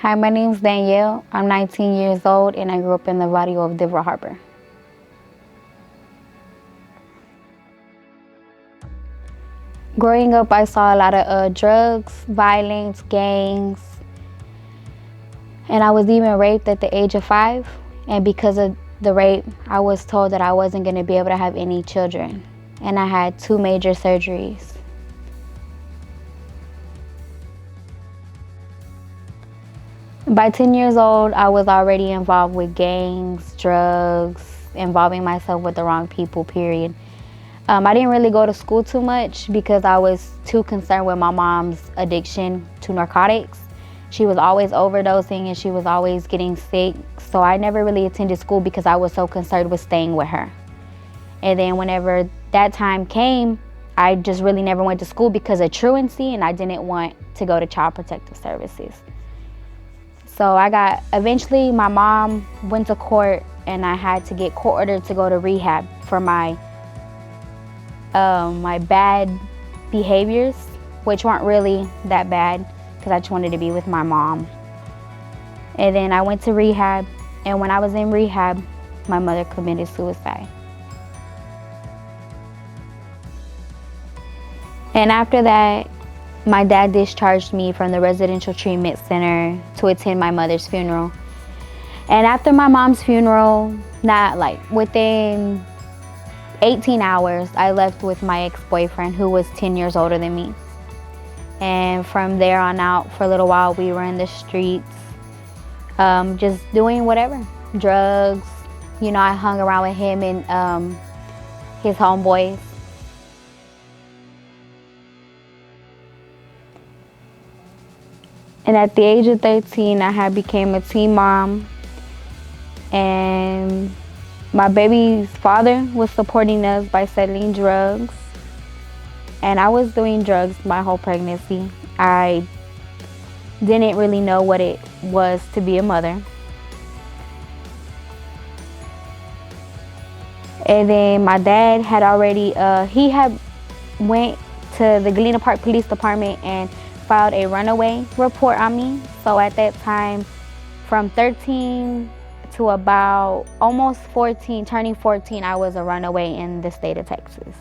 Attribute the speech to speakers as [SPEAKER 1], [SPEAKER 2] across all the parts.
[SPEAKER 1] Hi, my name's Danielle. I'm 19 years old and I grew up in the barrio of Devil Harbor. Growing up, I saw a lot of drugs, violence, gangs, and I was even raped at the age of 5. And because of the rape, I was told that I wasn't going to be able to have any children. And I had 2 major surgeries. By 10 years old, I was already involved with gangs, drugs, involving myself with the wrong people, period. I didn't really go to school too much because I was too concerned with my mom's addiction to narcotics. She was always overdosing and she was always getting sick. So I never really attended school because I was so concerned with staying with her. And then whenever that time came, I just really never went to school because of truancy, and I didn't want to go to Child Protective Services. So eventually my mom went to court and I had to get court ordered to go to rehab for my bad behaviors, which weren't really that bad because I just wanted to be with my mom. And then I went to rehab, and when I was in rehab, my mother committed suicide. And after that, my dad discharged me from the residential treatment center to attend my mother's funeral. And after my mom's funeral, within 18 hours, I left with my ex-boyfriend who was 10 years older than me. And from there on out, for a little while, we were in the streets, just doing whatever, drugs. You know, I hung around with him and his homeboys. And at the age of 13, I had became a teen mom, and my baby's father was supporting us by selling drugs, and I was doing drugs my whole pregnancy. I didn't really know what it was to be a mother. And then my dad had already, he had went to the Galena Park Police Department and filed a runaway report on me. So at that time, from 13 to about almost 14, turning 14, I was a runaway in the state of Texas.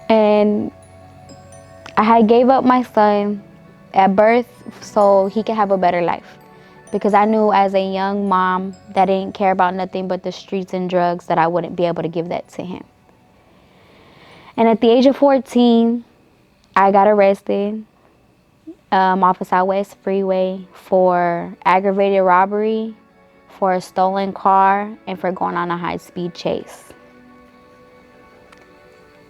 [SPEAKER 1] And I had gave up my son at birth so he could have a better life, because I knew as a young mom that didn't care about nothing but the streets and drugs that I wouldn't be able to give that to him. And at the age of 14, I got arrested off of Southwest Freeway for aggravated robbery, for a stolen car, and for going on a high-speed chase.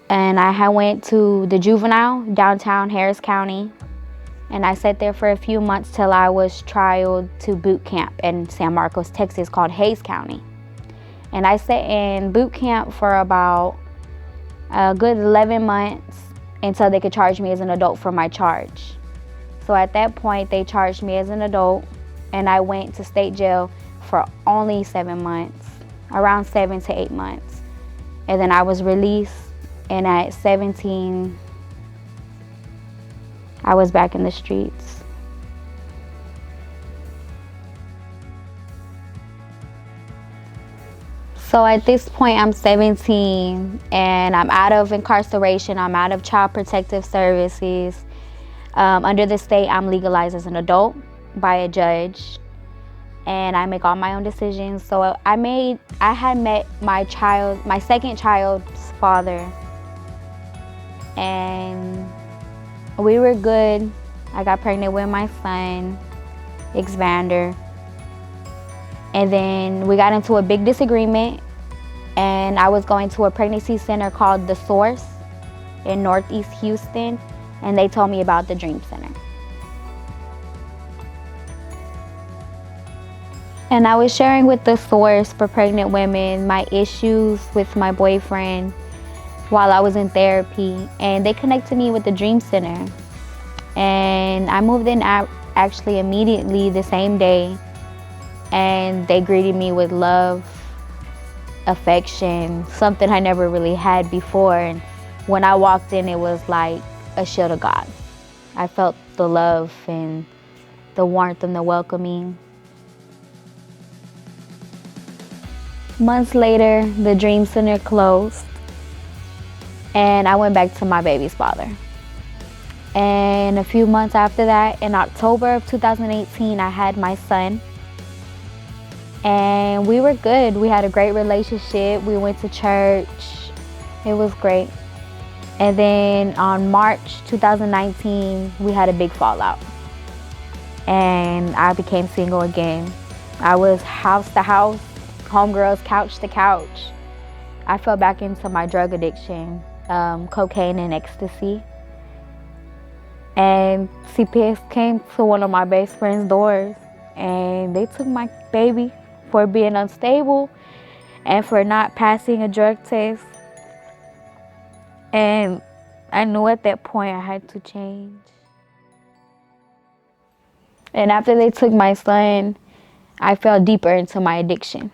[SPEAKER 1] And I had went to the juvenile downtown Harris County, and I sat there for a few months till I was trialed to boot camp in San Marcos, Texas, called Hays County. And I sat in boot camp for about a good 11 months until they could charge me as an adult for my charge. So at that point, they charged me as an adult, and I went to state jail for only 7 months, around 7 to 8 months. And then I was released, and at 17, I was back in the streets. So at this point, I'm 17 and I'm out of incarceration. I'm out of Child Protective Services. Under the state, I'm legalized as an adult by a judge, and I make all my own decisions. So I had met my second child's father, and we were good. I got pregnant with my son, Xander. And then we got into a big disagreement, and I was going to a pregnancy center called The Source in Northeast Houston, and they told me about the Dream Center. And I was sharing with The Source for pregnant women my issues with my boyfriend while I was in therapy, and they connected me with the Dream Center. And I moved in actually immediately the same day. And they greeted me with love, affection, something I never really had before. And when I walked in, it was like a shield of God. I felt the love and the warmth and the welcoming. Months later, the Dream Center closed, and I went back to my baby's father. And a few months after that, in October of 2018, I had my son. And we were good. We had a great relationship. We went to church. It was great. And then on March 2019, we had a big fallout. And I became single again. I was house to house, homegirls, couch to couch. I fell back into my drug addiction, cocaine and ecstasy. And CPS came to one of my best friend's doors, and they took my baby for being unstable and for not passing a drug test. And I knew at that point I had to change. And after they took my son, I fell deeper into my addiction.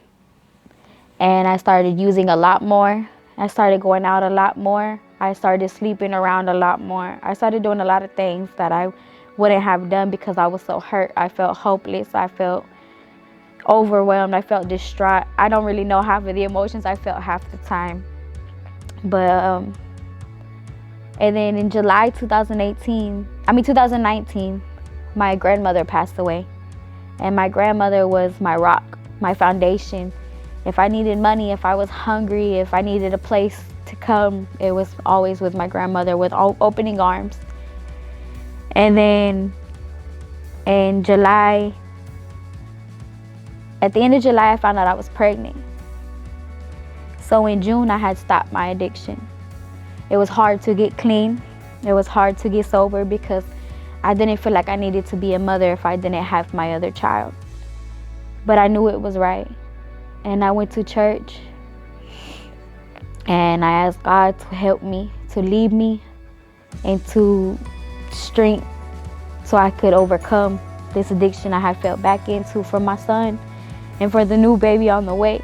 [SPEAKER 1] And I started using a lot more. I started going out a lot more. I started sleeping around a lot more. I started doing a lot of things that I wouldn't have done because I was so hurt. I felt hopeless. I felt overwhelmed. I felt distraught. I don't really know half of the emotions I felt half the time. But and then in July 2019, my grandmother passed away. And my grandmother was my rock, my foundation. If I needed money, if I was hungry, if I needed a place to come, it was always with my grandmother with opening arms. And then in July, at the end of July, I found out I was pregnant. So in June, I had stopped my addiction. It was hard to get clean. It was hard to get sober because I didn't feel like I needed to be a mother if I didn't have my other child. But I knew it was right. And I went to church and I asked God to help me, to lead me, and to strength so I could overcome this addiction I had felt back into for my son and for the new baby on the way.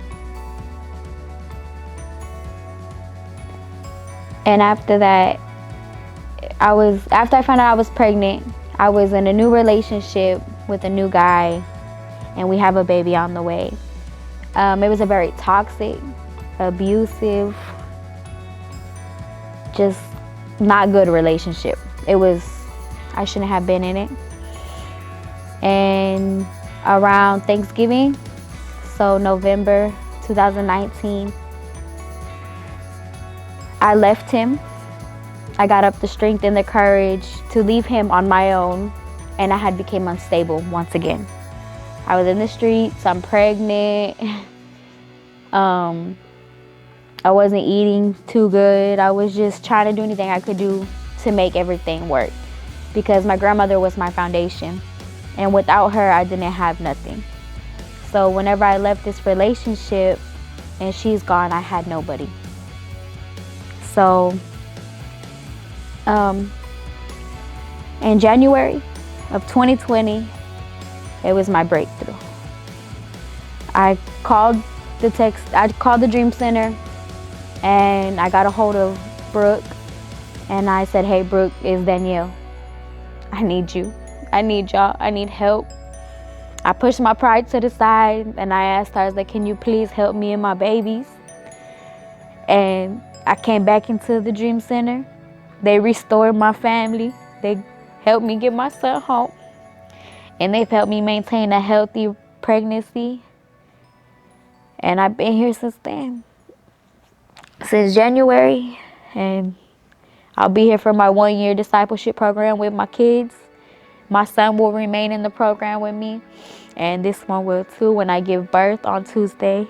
[SPEAKER 1] And after that, after I found out I was pregnant, I was in a new relationship with a new guy, and we have a baby on the way. It was a very toxic, abusive, just not good relationship. I shouldn't have been in it. And around Thanksgiving, so November 2019, I left him. I got up the strength and the courage to leave him on my own, and I had become unstable once again. I was in the streets, I'm pregnant. I wasn't eating too good. I was just trying to do anything I could do to make everything work because my grandmother was my foundation. And without her, I didn't have nothing. So whenever I left this relationship and she's gone, I had nobody. So in January of 2020, it was my breakthrough. I called the Dream Center and I got a hold of Brooke and I said, "Hey Brooke, it's Danielle. I need you. I need y'all. I need help." I pushed my pride to the side and I asked her, I was like, "Can you please help me and my babies?" And I came back into the Dream Center. They restored my family. They helped me get my son home. And they've helped me maintain a healthy pregnancy. And I've been here since then, since January. And I'll be here for my 1-year discipleship program with my kids. My son will remain in the program with me. And this one will too when I give birth on Tuesday.